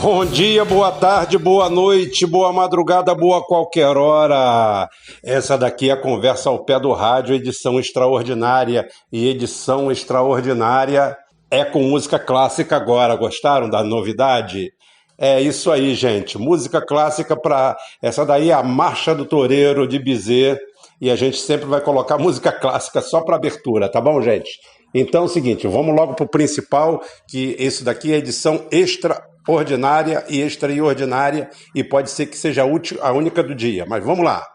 Bom dia, boa tarde, boa noite, boa madrugada, boa qualquer hora. Essa daqui é a Conversa ao Pé do Rádio, edição extraordinária. E edição extraordinária é com música clássica agora. Gostaram da novidade? É isso aí, gente. Música clássica para... Essa daí é a Marcha do Toureiro de Bizet. E a gente sempre vai colocar música clássica só para abertura, tá bom, gente? Então é o seguinte, vamos logo para o principal, que esse daqui é a edição extraordinária e extraordinária, e pode ser que seja a única do dia, mas vamos lá.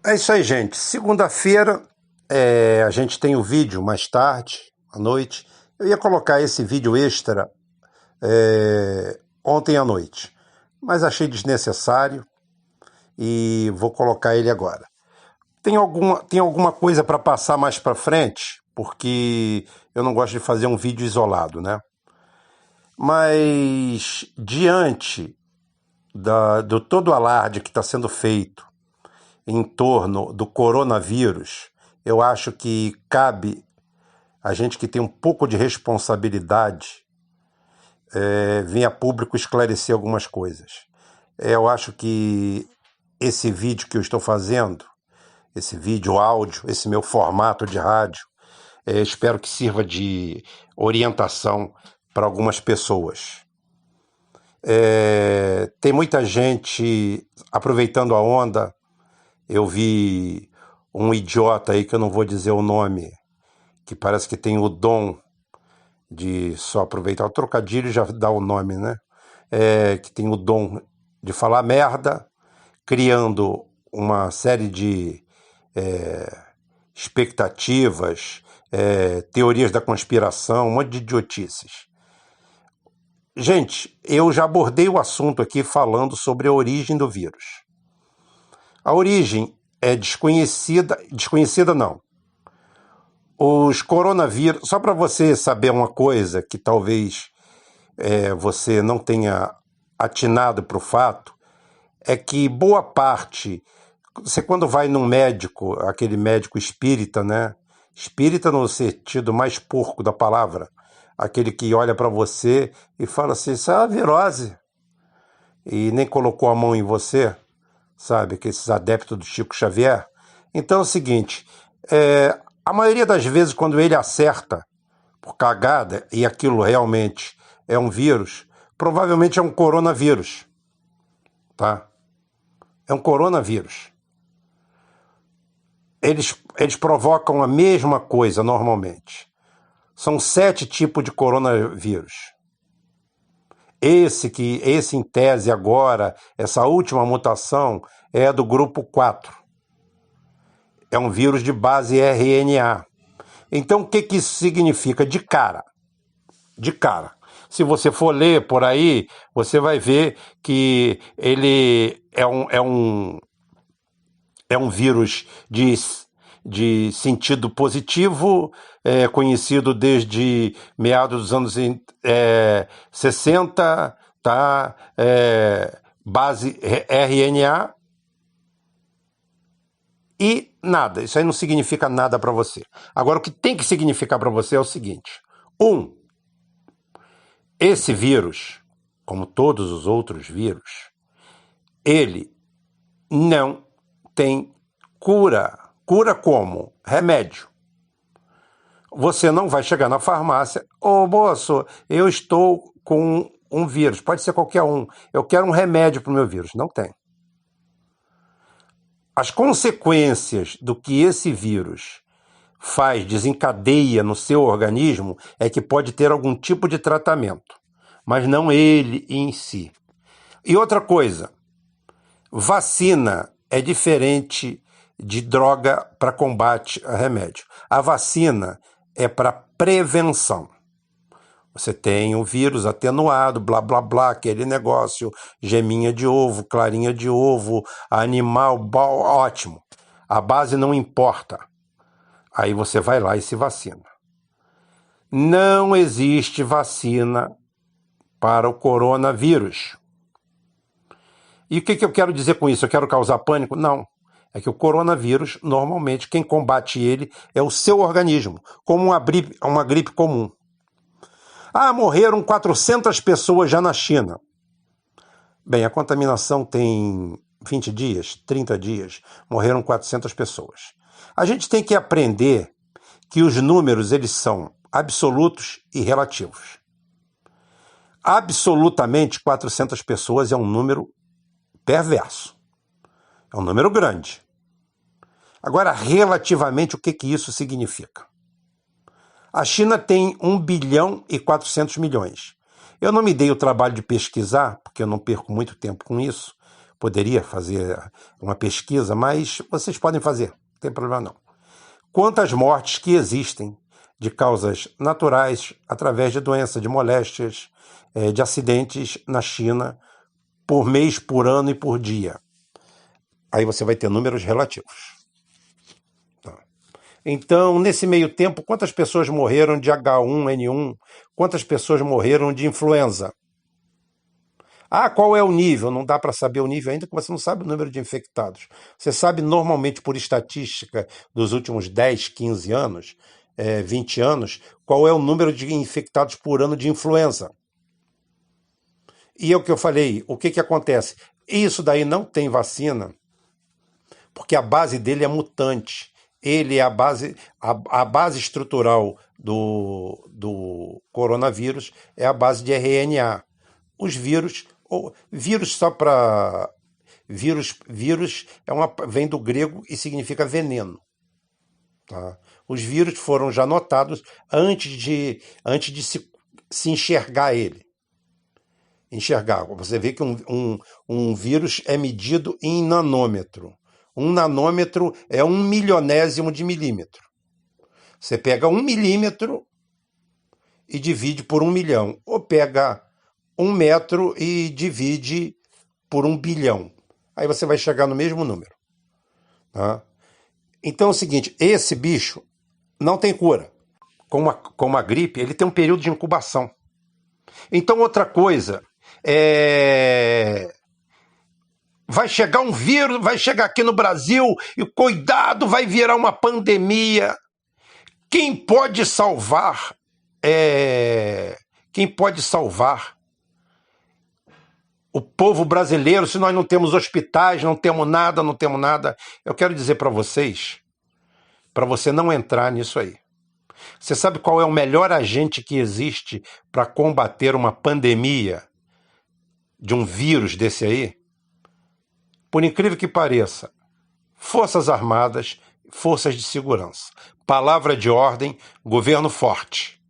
É isso aí, gente. Segunda-feira a gente tem o vídeo mais tarde, à noite. Eu ia colocar esse vídeo extra ontem à noite, mas achei desnecessário e vou colocar ele agora. Tem alguma coisa para passar mais para frente, porque eu não gosto de fazer um vídeo isolado, né? Mas diante do todo o alarde que está sendo feito em torno do coronavírus, eu acho que cabe a gente que tem um pouco de responsabilidade vir a público esclarecer algumas coisas. Eu acho que esse vídeo que eu estou fazendo, esse vídeo áudio, esse meu formato de rádio, espero que sirva de orientação para algumas pessoas. Tem muita gente aproveitando a onda. Eu vi um idiota aí, que eu não vou dizer o nome, que parece que tem o dom de só aproveitar. O trocadilho já dá o nome, né? Que tem o dom de falar merda, criando uma série de expectativas, teorias da conspiração, um monte de idiotices. Gente, eu já abordei o assunto aqui falando sobre a origem do vírus. A origem é desconhecida não. Os coronavírus, só para você saber uma coisa que talvez você não tenha atinado para o fato, é que boa parte, você quando vai num médico, aquele médico espírita, né? Espírita no sentido mais porco da palavra, aquele que olha para você e fala assim, isso é uma virose, e nem colocou a mão em você, sabe, que esses adeptos do Chico Xavier. Então é o seguinte, a maioria das vezes quando ele acerta por cagada, e aquilo realmente é um vírus, provavelmente é um coronavírus, tá? É um coronavírus. Eles provocam a mesma coisa normalmente. São 7 tipos de coronavírus. Esse em tese agora, essa última mutação, é do grupo 4. É um vírus de base RNA. Então o que isso significa? De cara. Se você for ler por aí, você vai ver que ele é um vírus de sentido positivo, conhecido desde meados dos anos 60, tá? Base RNA, e nada, isso aí não significa nada para você. Agora, o que tem que significar para você é o seguinte: esse vírus, como todos os outros vírus, ele não tem cura. Cura como? Remédio. Você não vai chegar na farmácia, moço, eu estou com um vírus, pode ser qualquer um, eu quero um remédio para o meu vírus. Não tem. As consequências do que esse vírus desencadeia no seu organismo é que pode ter algum tipo de tratamento, mas não ele em si. E outra coisa, vacina é diferente de droga para combate a remédio. A vacina é para prevenção. Você tem o vírus atenuado, blá, blá, blá, aquele negócio, geminha de ovo, clarinha de ovo, animal, ótimo. A base não importa. Aí você vai lá e se vacina. Não existe vacina para o coronavírus. E o que eu quero dizer com isso? Eu quero causar pânico? Não. É que o coronavírus, normalmente, quem combate ele é o seu organismo, como uma gripe comum. Ah, morreram 400 pessoas já na China. Bem, a contaminação tem 20 dias, 30 dias, morreram 400 pessoas. A gente tem que aprender que os números eles são absolutos e relativos. Absolutamente, 400 pessoas é um número perverso. É um número grande. Agora, relativamente, o que isso significa? A China tem 1 bilhão e 400 milhões. Eu não me dei o trabalho de pesquisar, porque eu não perco muito tempo com isso. Poderia fazer uma pesquisa, mas vocês podem fazer, não tem problema não. Quantas mortes que existem de causas naturais, através de doença, de moléstias, de acidentes na China, por mês, por ano e por dia. Aí você vai ter números relativos. Então, nesse meio tempo, quantas pessoas morreram de H1N1? Quantas pessoas morreram de influenza? Ah, qual é o nível? Não dá para saber o nível ainda, porque você não sabe o número de infectados. Você sabe normalmente por estatística dos últimos 10, 15 anos, 20 anos, qual é o número de infectados por ano de influenza. E é o que eu falei, o que acontece? Isso daí não tem vacina, porque a base dele é mutante. Ele é a base estrutural do coronavírus é a base de RNA. Os vírus só para... Vírus vem do grego e significa veneno. Tá? Os vírus foram já notados antes de se enxergar ele. Você vê que um vírus é medido em nanômetro. Um nanômetro é 1 milionésimo de milímetro. Você pega 1 milímetro e divide por 1 milhão. Ou pega 1 metro e divide por 1 bilhão. Aí você vai chegar no mesmo número. Tá? Então é o seguinte, esse bicho não tem cura. Como a gripe, ele tem um período de incubação. Então outra coisa vai chegar um vírus, vai chegar aqui no Brasil e cuidado, vai virar uma pandemia. Quem pode salvar o povo brasileiro se nós não temos hospitais, não temos nada? Eu quero dizer para vocês, para você não entrar nisso aí. Você sabe qual é o melhor agente que existe para combater uma pandemia de um vírus desse aí? Por incrível que pareça, Forças Armadas, Forças de Segurança. Palavra de ordem, governo forte.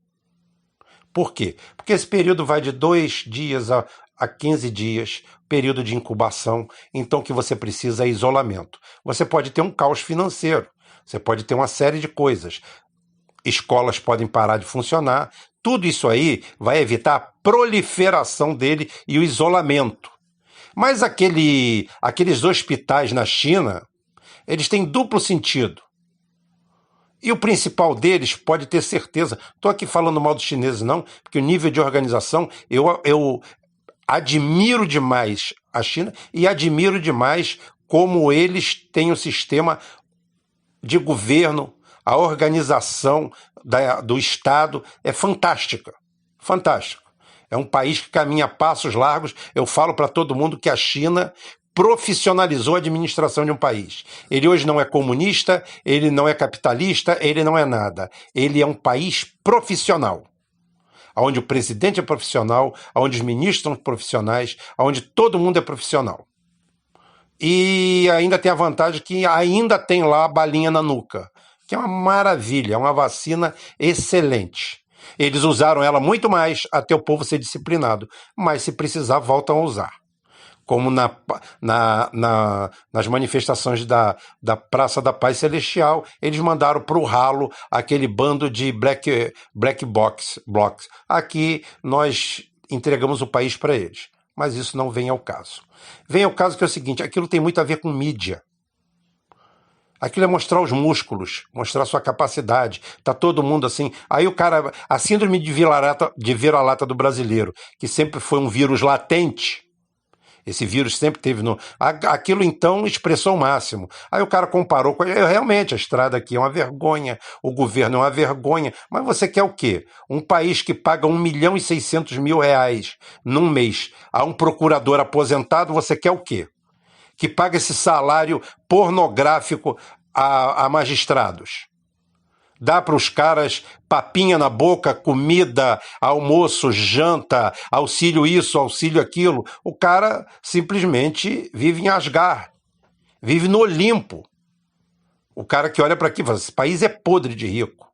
Por quê? Porque esse período vai de 2 dias a 15 dias, período de incubação, então que você precisa é isolamento. Você pode ter um caos financeiro, você pode ter uma série de coisas. Escolas podem parar de funcionar, tudo isso aí vai evitar a proliferação dele e o isolamento. Mas aqueles hospitais na China, eles têm duplo sentido. E o principal deles, pode ter certeza, estou aqui falando mal dos chineses não, porque o nível de organização, eu admiro demais a China e admiro demais como eles têm o sistema de governo, a organização do Estado é fantástica, fantástica. É um país que caminha a passos largos. Eu falo para todo mundo que a China profissionalizou a administração de um país. Ele hoje não é comunista, ele não é capitalista, ele não é nada. Ele é um país profissional, onde o presidente é profissional, onde os ministros são profissionais, onde todo mundo é profissional. E ainda tem a vantagem que ainda tem lá a balinha na nuca, que é uma maravilha, é uma vacina excelente. Eles usaram ela muito mais até o povo ser disciplinado, mas se precisar voltam a usar. Como nas manifestações da Praça da Paz Celestial, eles mandaram para o ralo aquele bando de black blocks. Aqui nós entregamos o país para eles, mas isso não vem ao caso. Vem ao caso que é o seguinte, aquilo tem muito a ver com mídia. Aquilo é mostrar os músculos, mostrar sua capacidade. Tá todo mundo assim. Aí o cara, a síndrome de vira-lata do brasileiro, que sempre foi um vírus latente, Esse vírus sempre teve no. Aquilo então expressou o máximo. Aí o cara comparou com. Realmente, a estrada aqui é uma vergonha, o governo é uma vergonha. Mas você quer o quê? Um país que paga 1.600.000 reais num mês a um procurador aposentado, você quer o quê? Que paga esse salário pornográfico a magistrados. Dá para os caras papinha na boca, comida, almoço, janta, auxílio isso, auxílio aquilo. O cara simplesmente vive em Asgard, vive no Olimpo. O cara que olha para aqui e fala, esse país é podre de rico.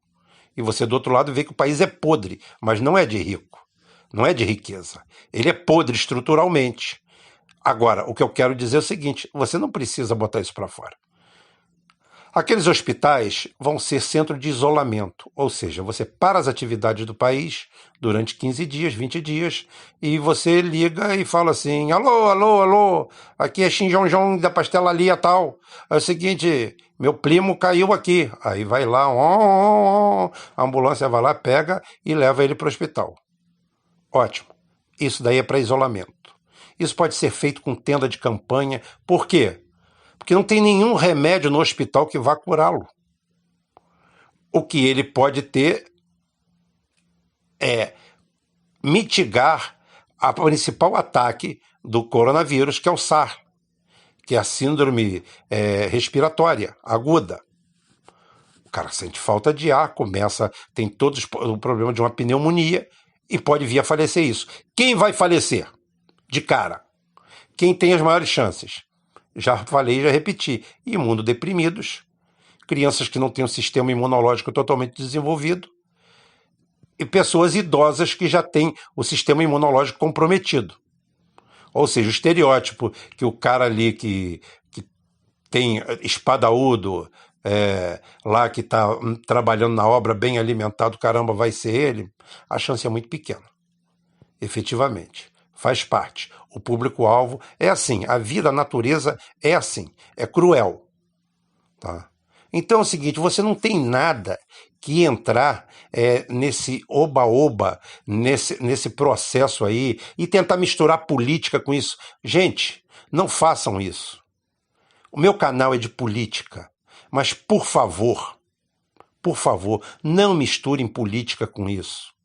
E você do outro lado vê que o país é podre, mas não é de rico, não é de riqueza. Ele é podre estruturalmente. Agora, o que eu quero dizer é o seguinte, você não precisa botar isso para fora. Aqueles hospitais vão ser centro de isolamento, ou seja, você para as atividades do país durante 15 dias, 20 dias, e você liga e fala assim, alô, alô, alô, aqui é Xinjonjong da pastelaria tal, é o seguinte, meu primo caiu aqui, aí vai lá, a ambulância vai lá, pega e leva ele para o hospital. Ótimo, isso daí é para isolamento. Isso pode ser feito com tenda de campanha, por quê? Porque não tem nenhum remédio no hospital que vá curá-lo. O que ele pode ter é mitigar o principal ataque do coronavírus, que é o SARS, que é a síndrome respiratória aguda. O cara sente falta de ar, tem todo o problema de uma pneumonia e pode vir a falecer isso. Quem vai falecer? De cara. Quem tem as maiores chances? Já falei, já repeti, imunodeprimidos, crianças que não têm um sistema imunológico totalmente desenvolvido e pessoas idosas que já têm o sistema imunológico comprometido. Ou seja, o estereótipo que o cara ali que tem espadaúdo, lá que está trabalhando na obra bem alimentado, caramba, vai ser ele, a chance é muito pequena, efetivamente. Faz parte. O público-alvo é assim. A vida, a natureza é assim. É cruel. Tá? Então é o seguinte, você não tem nada que entrar nesse oba-oba, nesse processo aí, e tentar misturar política com isso. Gente, não façam isso. O meu canal é de política, mas por favor, não misturem política com isso.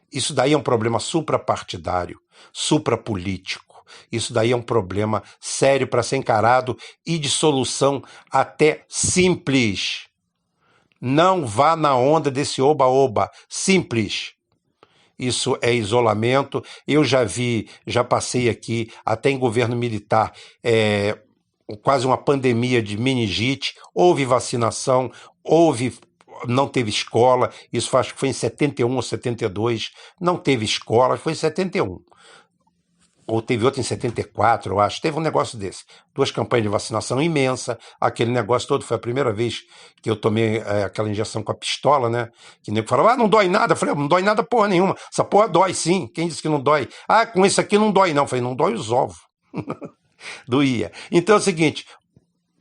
Isso daí é um problema suprapartidário, suprapolítico. Isso daí é um problema sério para ser encarado e de solução até simples. Não vá na onda desse oba-oba. Simples. Isso é isolamento. Eu já passei aqui, até em governo militar, quase uma pandemia de meningite. Houve vacinação, não teve escola, isso acho que foi em 71 ou 72, não teve escola, foi em 71. Ou teve outra em 74, eu acho, teve um negócio desse. 2 campanhas de vacinação imensa, aquele negócio todo, foi a primeira vez que eu tomei aquela injeção com a pistola, né? Que o nego falava, não dói nada. Eu falei, não dói nada porra nenhuma, essa porra dói sim, quem disse que não dói? Com isso aqui não dói não. Eu falei, não dói os ovos. Doía. Então é o seguinte,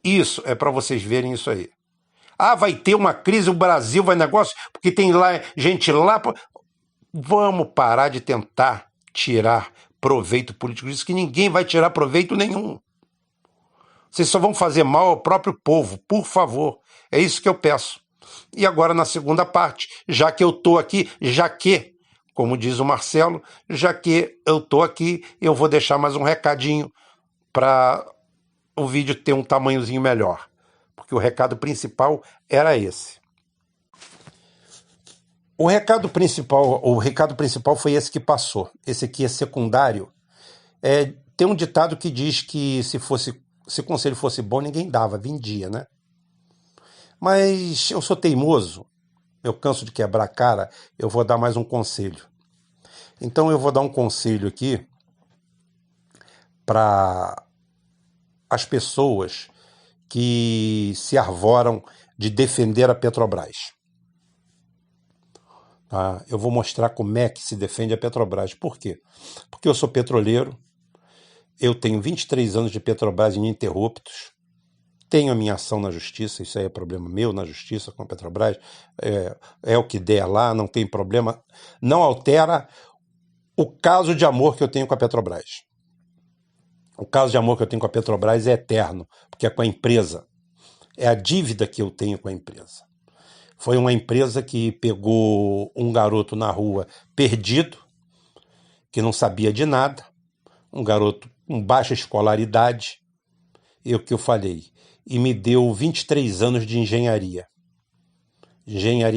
isso é para vocês verem isso aí. Vai ter uma crise, o Brasil vai negócio, porque tem lá gente lá. Vamos parar de tentar tirar proveito político disso, que ninguém vai tirar proveito nenhum. Vocês só vão fazer mal ao próprio povo, por favor. É isso que eu peço. E agora, na segunda parte, já que eu estou aqui, como diz o Marcelo, já que eu estou aqui, eu vou deixar mais um recadinho para o vídeo ter um tamanhozinho melhor. Porque o recado principal era esse. O recado principal foi esse que passou. Esse aqui é secundário. Tem um ditado que diz que se o conselho fosse bom, ninguém dava, vendia, né? Mas eu sou teimoso, eu canso de quebrar a cara, eu vou dar mais um conselho. Então eu vou dar um conselho aqui para as pessoas que se arvoram de defender a Petrobras. Eu vou mostrar como é que se defende a Petrobras. Por quê? Porque eu sou petroleiro, eu tenho 23 anos de Petrobras ininterruptos, tenho a minha ação na justiça, isso aí é problema meu, na justiça com a Petrobras, é o que der lá, não tem problema, não altera o caso de amor que eu tenho com a Petrobras. O caso de amor que eu tenho com a Petrobras é eterno, porque é com a empresa. É a dívida que eu tenho com a empresa. Foi uma empresa que pegou um garoto na rua perdido, que não sabia de nada, um garoto com baixa escolaridade, e o que eu falei, e me deu 23 anos de engenharia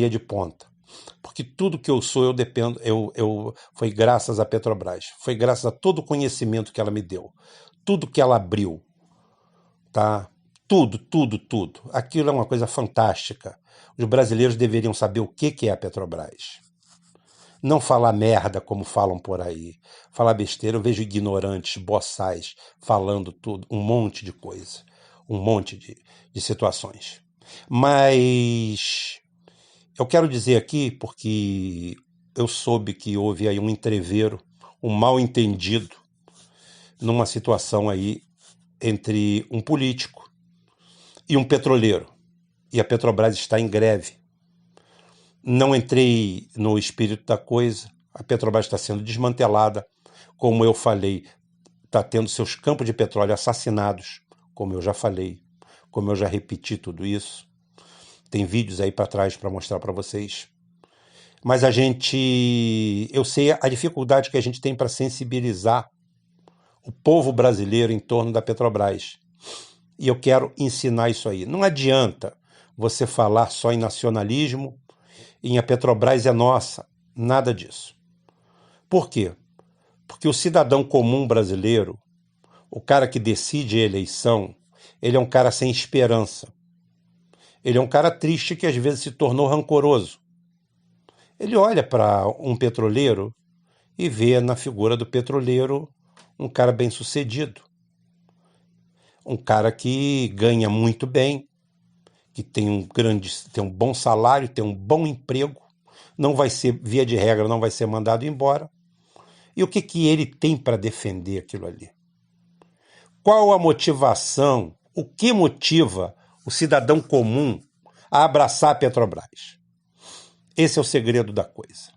de ponta. Porque tudo que eu sou, eu dependo, foi graças à Petrobras, foi graças a todo o conhecimento que ela me deu, tudo que ela abriu, tá? Tudo, tudo, tudo. Aquilo é uma coisa fantástica. Os brasileiros deveriam saber o que é a Petrobras. Não falar merda como falam por aí. Falar besteira, eu vejo ignorantes, boçais, falando tudo, um monte de coisa, um monte de situações. Mas eu quero dizer aqui, porque eu soube que houve aí um entrevero, um mal-entendido, numa situação aí entre um político e um petroleiro. E a Petrobras está em greve. Não entrei no espírito da coisa. A Petrobras está sendo desmantelada. Como eu falei, está tendo seus campos de petróleo assassinados, como eu já falei, como eu já repeti tudo isso. Tem vídeos aí para trás para mostrar para vocês. Mas eu sei a dificuldade que a gente tem para sensibilizar o povo brasileiro em torno da Petrobras. E eu quero ensinar isso aí. Não adianta você falar só em nacionalismo, em a Petrobras é nossa. Nada disso. Por quê? Porque o cidadão comum brasileiro, o cara que decide a eleição, ele é um cara sem esperança. Ele é um cara triste que às vezes se tornou rancoroso. Ele olha para um petroleiro e vê na figura do petroleiro um cara bem-sucedido. Um cara que ganha muito bem, que tem um bom salário, tem um bom emprego, não vai ser, via de regra, não vai ser mandado embora. E o que ele tem para defender aquilo ali? Qual a motivação? O que motiva o cidadão comum a abraçar a Petrobras? Esse é o segredo da coisa.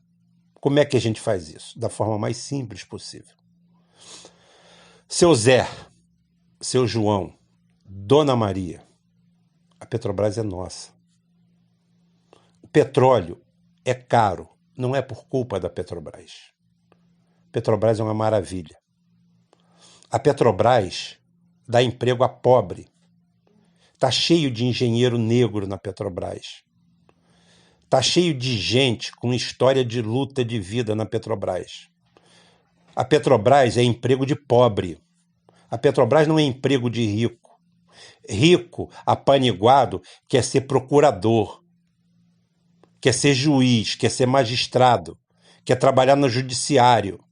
Como é que a gente faz isso? Da forma mais simples possível. Seu Zé, seu João, Dona Maria, a Petrobras é nossa. O petróleo é caro, não é por culpa da Petrobras. Petrobras é uma maravilha. A Petrobras dá emprego a pobre. Está cheio de engenheiro negro na Petrobras. Está cheio de gente com história de luta de vida na Petrobras. A Petrobras é emprego de pobre. A Petrobras não é emprego de rico. Rico, apaniguado, quer ser procurador, quer ser juiz, quer ser magistrado, quer trabalhar no judiciário.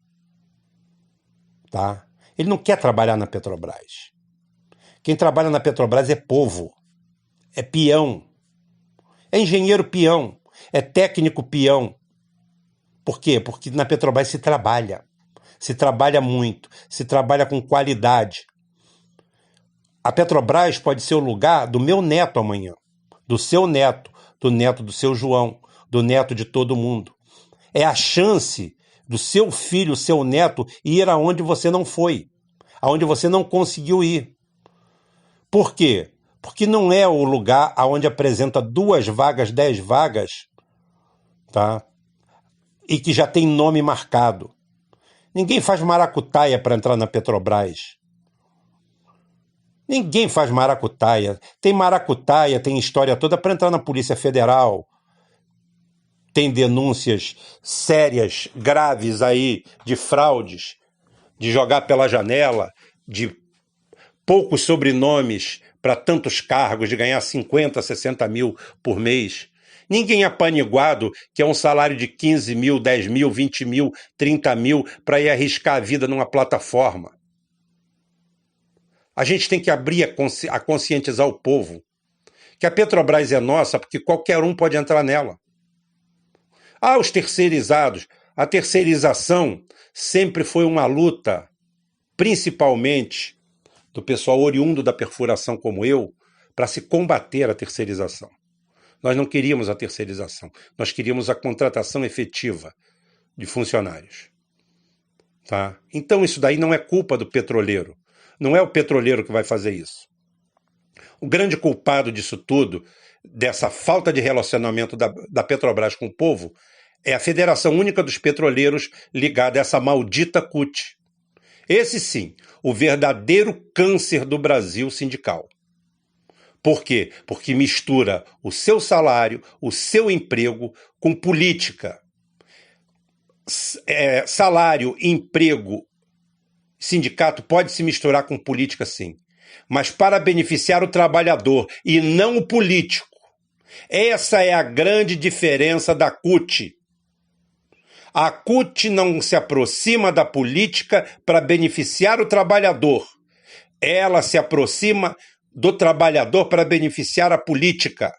Tá? Ele não quer trabalhar na Petrobras. Quem trabalha na Petrobras é povo, é peão, é engenheiro peão, é técnico peão. Por quê? Porque na Petrobras se trabalha muito, se trabalha com qualidade. A Petrobras pode ser o lugar do meu neto amanhã, do seu neto, do neto do seu João, do neto de todo mundo. É a chance do seu filho, seu neto, ir aonde você não foi, aonde você não conseguiu ir. Por quê? Porque não é o lugar onde apresenta 2 vagas, 10 vagas, tá? E que já tem nome marcado. Ninguém faz maracutaia para entrar na Petrobras. Ninguém faz maracutaia. Tem maracutaia, tem história toda para entrar na Polícia Federal. Tem denúncias sérias, graves aí, de fraudes, de jogar pela janela, de poucos sobrenomes para tantos cargos, de ganhar 50, 60 mil por mês. Ninguém é apaniguado que é um salário de 15 mil, 10 mil, 20 mil, 30 mil para ir arriscar a vida numa plataforma. A gente tem que abrir a conscientizar o povo que a Petrobras é nossa porque qualquer um pode entrar nela. Os terceirizados. A terceirização sempre foi uma luta, principalmente do pessoal oriundo da perfuração como eu, para se combater a terceirização. Nós não queríamos a terceirização, nós queríamos a contratação efetiva de funcionários. Tá? Então isso daí não é culpa do petroleiro. Não é o petroleiro que vai fazer isso. O grande culpado disso tudo, dessa falta de relacionamento da Petrobras com o povo, é a Federação Única dos Petroleiros ligada a essa maldita CUT. Esse sim, o verdadeiro câncer do Brasil sindical. Por quê? Porque mistura o seu salário, o seu emprego com política. Salário, emprego, sindicato pode se misturar com política, sim, mas para beneficiar o trabalhador e não o político. Essa é a grande diferença da CUT. A CUT não se aproxima da política para beneficiar o trabalhador. Ela se aproxima do trabalhador para beneficiar a política.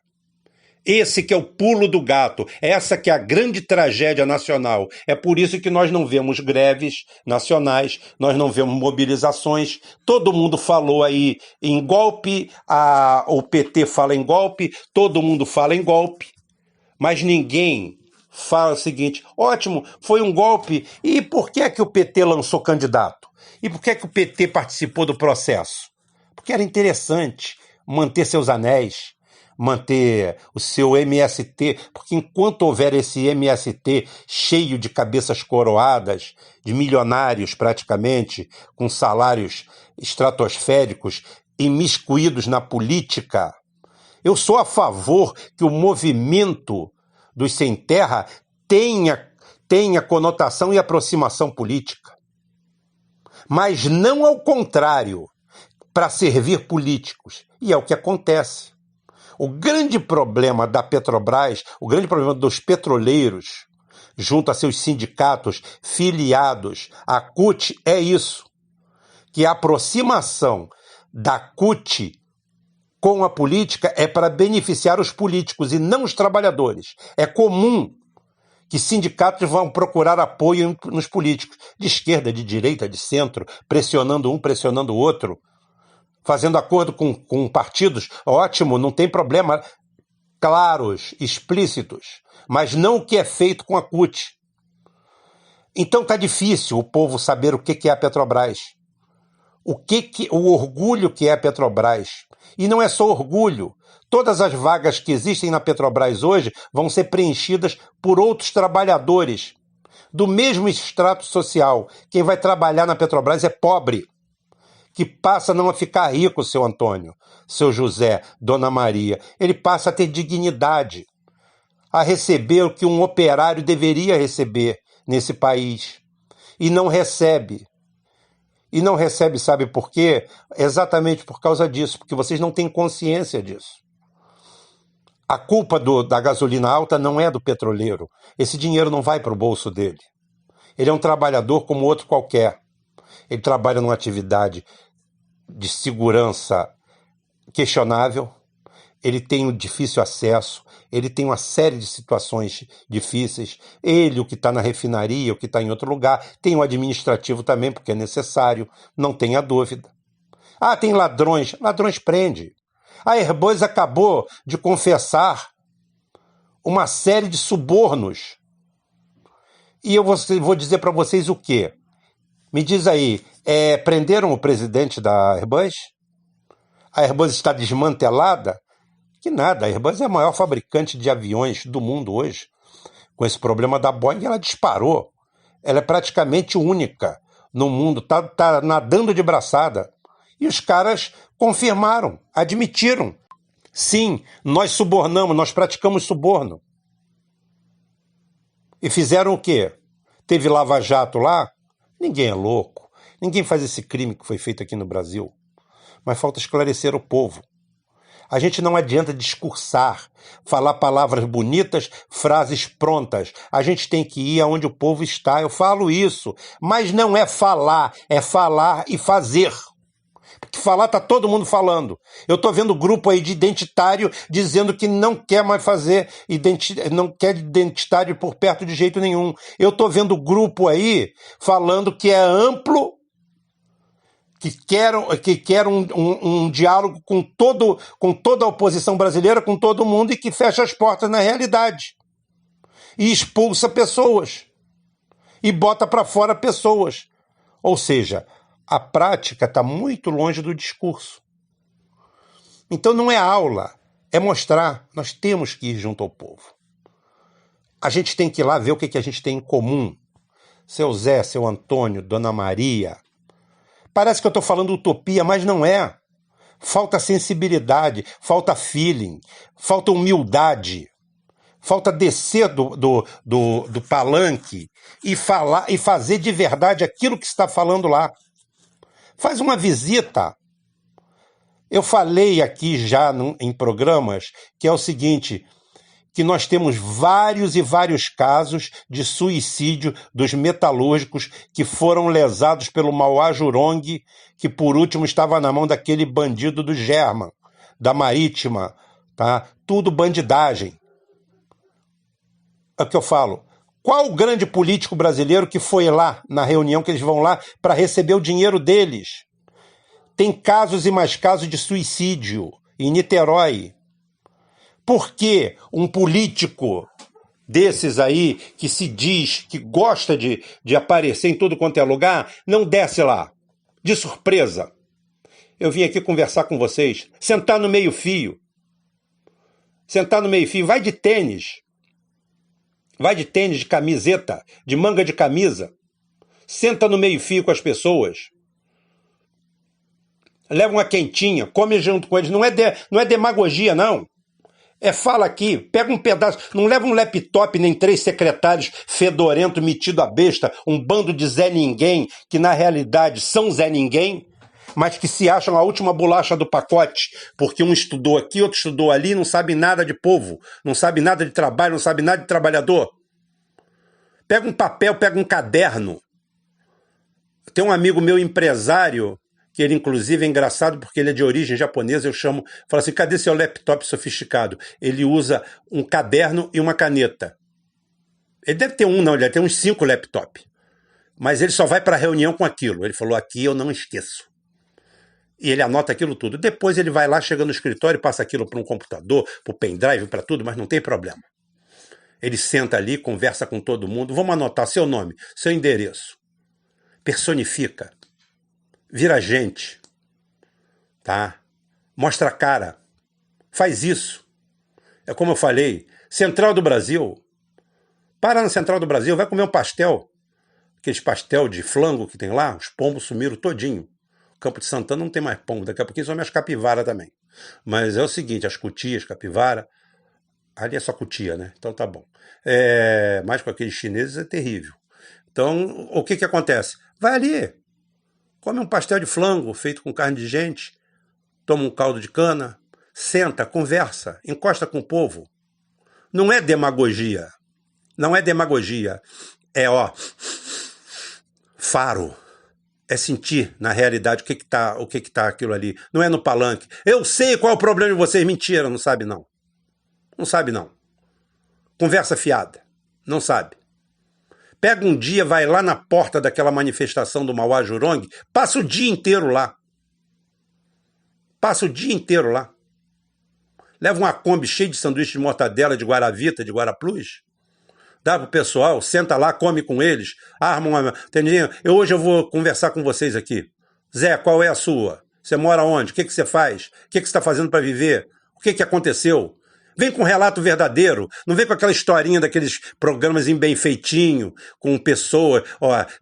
Esse que é o pulo do gato, essa que é a grande tragédia nacional. É por isso que nós não vemos greves nacionais, nós não vemos mobilizações. Todo mundo falou aí em golpe, o PT fala em golpe, todo mundo fala em golpe, mas ninguém fala o seguinte: ótimo, foi um golpe, e por que é que o PT lançou candidato? E por que é que o PT participou do processo? Porque era interessante manter seus anéis, manter o seu MST, porque enquanto houver esse MST cheio de cabeças coroadas, de milionários praticamente, com salários estratosféricos, imiscuídos na política, eu sou a favor que o movimento dos sem terra tenha conotação e aproximação política. Mas não ao contrário, para servir políticos. E é o que acontece. O grande problema da Petrobras, o grande problema dos petroleiros, junto a seus sindicatos filiados à CUT, é isso, que a aproximação da CUT com a política é para beneficiar os políticos e não os trabalhadores. É comum que sindicatos vão procurar apoio nos políticos, de esquerda, de direita, de centro, pressionando um, pressionando o outro, fazendo acordo com partidos, ótimo, não tem problema, claros, explícitos, mas não o que é feito com a CUT. Então está difícil o povo saber o que é a Petrobras, o orgulho que é a Petrobras. E não é só orgulho, todas as vagas que existem na Petrobras hoje vão ser preenchidas por outros trabalhadores do mesmo extrato social. Quem vai trabalhar na Petrobras é pobre, que passa não a ficar rico, seu Antônio, seu José, Dona Maria. Ele passa a ter dignidade, a receber o que um operário deveria receber nesse país. E não recebe. E não recebe, sabe por quê? Exatamente por causa disso, porque vocês não têm consciência disso. A culpa da gasolina alta não é do petroleiro. Esse dinheiro não vai para o bolso dele. Ele é um trabalhador como outro qualquer. Ele trabalha numa atividade de segurança questionável, ele tem um difícil acesso, ele tem uma série de situações difíceis, ele, o que está na refinaria, o que está em outro lugar, tem o administrativo também, porque é necessário, não tenha dúvida. Ah, tem ladrões, ladrões prende. A Airbus acabou de confessar uma série de subornos. E eu vou dizer para vocês o quê? Me diz aí, prenderam o presidente da Airbus? A Airbus está desmantelada? Que nada, a Airbus é a maior fabricante de aviões do mundo hoje. Com esse problema da Boeing, ela disparou. Ela é praticamente única no mundo, tá nadando de braçada. E os caras confirmaram, admitiram. Sim, nós subornamos, nós praticamos suborno. E fizeram o quê? Teve lava-jato lá? Ninguém é louco. Ninguém faz esse crime que foi feito aqui no Brasil. Mas falta esclarecer o povo. A gente não adianta discursar, falar palavras bonitas, frases prontas. A gente tem que ir aonde o povo está. Eu falo isso, mas não é falar e fazer. Porque falar está todo mundo falando. Eu estou vendo grupo aí de identitário dizendo que não quer mais fazer, não quer identitário por perto de jeito nenhum. Eu estou vendo grupo aí falando que é amplo, que quer um diálogo com toda a oposição brasileira, com todo mundo, e que fecha as portas na realidade. E expulsa pessoas. E bota para fora pessoas. Ou seja, a prática está muito longe do discurso. Então não é aula, é mostrar. Nós temos que ir junto ao povo. A gente tem que ir lá ver o que a gente tem em comum. Seu Zé, seu Antônio, Dona Maria. Parece que eu estou falando utopia, mas não é. Falta sensibilidade, falta feeling, falta humildade, falta descer do palanque e falar e fazer de verdade aquilo que está falando lá. Faz uma visita. Eu falei aqui já em programas que é o seguinte, que nós temos vários e vários casos de suicídio dos metalúrgicos que foram lesados pelo Mauá Jurong, que por último estava na mão daquele bandido do German, da Marítima, tá? Tudo bandidagem. É o que eu falo. Qual o grande político brasileiro que foi lá na reunião, que eles vão lá para receber o dinheiro deles? Tem casos e mais casos de suicídio em Niterói. Por que um político desses aí, que se diz, que gosta de aparecer em todo quanto é lugar, não desce lá, de surpresa? Eu vim aqui conversar com vocês, sentar no meio-fio. Sentar no meio-fio, vai de tênis. Vai de tênis, de camiseta, de manga de camisa. Senta no meio-fio com as pessoas. Leva uma quentinha, come junto com eles. Não é demagogia, não. É fala aqui, pega um pedaço, não leva um laptop nem 3 secretários fedorento, metido a besta, um bando de Zé Ninguém, que na realidade são Zé Ninguém, mas que se acham a última bolacha do pacote, porque um estudou aqui, outro estudou ali, não sabe nada de povo, não sabe nada de trabalho, não sabe nada de trabalhador. Pega um papel, pega um caderno. Tem um amigo meu empresário, que ele inclusive é engraçado porque ele é de origem japonesa, eu chamo, falo assim, cadê seu laptop sofisticado? Ele usa um caderno e uma caneta. Ele deve ter um, não, ele deve ter uns 5 laptops. Mas ele só vai para a reunião com aquilo. Ele falou, aqui eu não esqueço. E ele anota aquilo tudo. Depois ele vai lá, chega no escritório, passa aquilo para um computador, para o pendrive, para tudo, mas não tem problema. Ele senta ali, conversa com todo mundo, vamos anotar seu nome, seu endereço. Personifica. Vira gente, tá? Mostra a cara. Faz isso. É como eu falei, Central do Brasil. Para na Central do Brasil, vai comer um pastel. Aqueles pastel de flango que tem lá, os pombos sumiram todinho. O Campo de Santana não tem mais pombo, daqui a pouquinho são minhas capivaras também. Mas é o seguinte, as cutias, capivara, ali é só cutia, né? Então tá bom. Mas com aqueles chineses é terrível. Então, o que acontece? Vai ali, come um pastel de flango feito com carne de gente, toma um caldo de cana, senta, conversa, encosta com o povo. Não é demagogia. Não é demagogia. É, faro. É sentir, na realidade, o que tá aquilo ali. Não é no palanque. Eu sei qual é o problema de vocês. Mentira, não sabe não. Não sabe não. Conversa fiada. Não sabe. Pega um dia, vai lá na porta daquela manifestação do Mauá Jurong, passa o dia inteiro lá. Passa o dia inteiro lá. Leva uma Kombi cheia de sanduíche de mortadela, de Guaravita, de Guaraplus. Dá pro pessoal, senta lá, come com eles, arma uma... Entendeu? Hoje eu vou conversar com vocês aqui. Zé, qual é a sua? Você mora onde? O que você faz? O que você está fazendo para viver? O que aconteceu? Vem com um relato verdadeiro, não vem com aquela historinha daqueles programas em bem feitinho, com pessoa,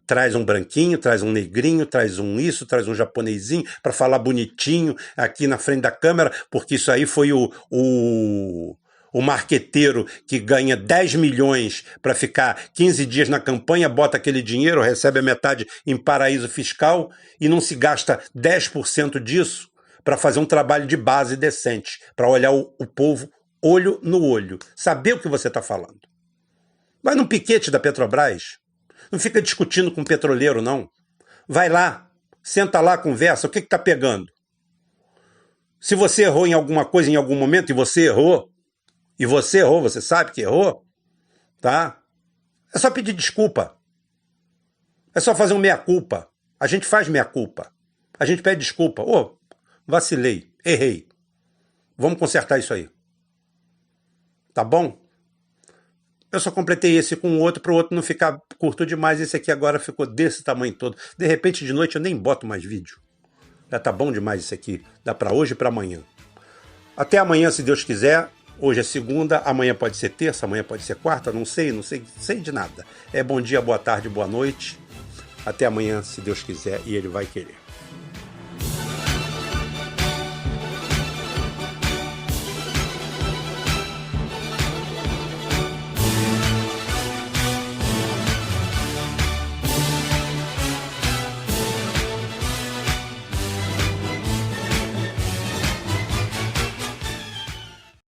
traz um branquinho, traz um negrinho, traz um isso, traz um japonesinho, para falar bonitinho aqui na frente da câmera, porque isso aí foi o marqueteiro que ganha 10 milhões para ficar 15 dias na campanha, bota aquele dinheiro, recebe a metade em paraíso fiscal e não se gasta 10% disso para fazer um trabalho de base decente, para olhar o povo olho no olho, saber o que você está falando. Vai num piquete da Petrobras, não fica discutindo com o petroleiro, não. Vai lá, senta lá, conversa, o que está pegando? Se você errou em alguma coisa em algum momento, e você errou, você sabe que errou, tá? É só pedir desculpa. É só fazer um meia-culpa. A gente faz meia-culpa. A gente pede desculpa. Vacilei, errei. Vamos consertar isso aí. Tá bom? Eu só completei esse com o outro para o outro não ficar curto demais. Esse aqui agora ficou desse tamanho todo. De repente, de noite, eu nem boto mais vídeo. Já tá bom demais isso aqui. Dá para hoje e para amanhã. Até amanhã, se Deus quiser. Hoje é segunda, amanhã pode ser terça, amanhã pode ser quarta, não sei de nada. É bom dia, boa tarde, boa noite. Até amanhã, se Deus quiser e Ele vai querer.